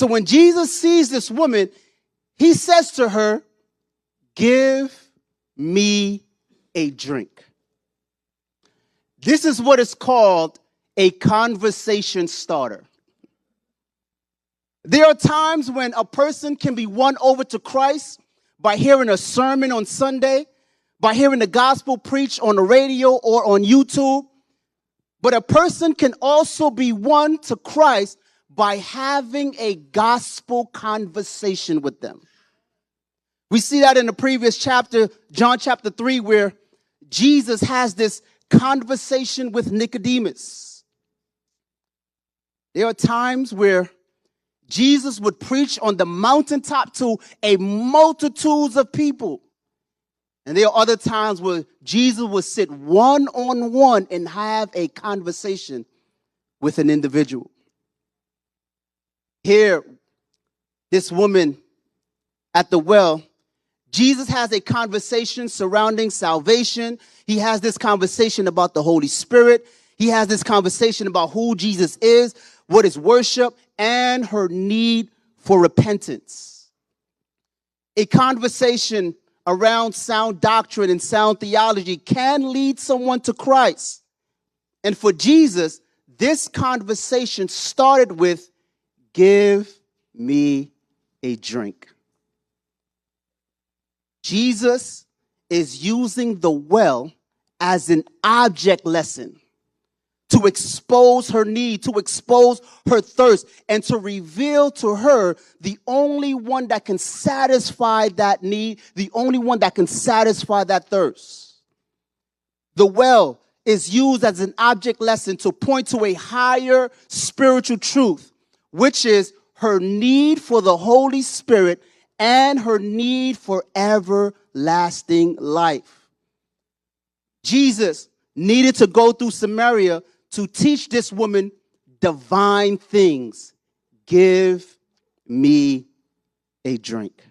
So when Jesus sees this woman, he says to her, "Give me a drink." This is what is called a conversation starter. There are times when a person can be won over to Christ by hearing a sermon on Sunday, by hearing the gospel preached on the radio or on YouTube. But a person can also be won to Christ by having a gospel conversation with them. We see that in the previous chapter, John chapter 3, where Jesus has this conversation with Nicodemus. There are times where Jesus would preach on the mountaintop to a multitude of people. And there are other times where Jesus would sit one-on-one and have a conversation with an individual. Here, this woman at the well, Jesus has a conversation surrounding salvation. He has this conversation about the Holy Spirit. He has this conversation about who Jesus is, what is worship, and her need for repentance. A conversation around sound doctrine and sound theology can lead someone to Christ. And for Jesus, this conversation started with, "Give me a drink." Jesus is using the well as an object lesson to expose her need, to expose her thirst, and to reveal to her the only one that can satisfy that need, the only one that can satisfy that thirst. The well is used as an object lesson to point to a higher spiritual truth, which is her need for the Holy Spirit and her need for everlasting life. Jesus needed to go through Samaria to teach this woman divine things. Give me a drink.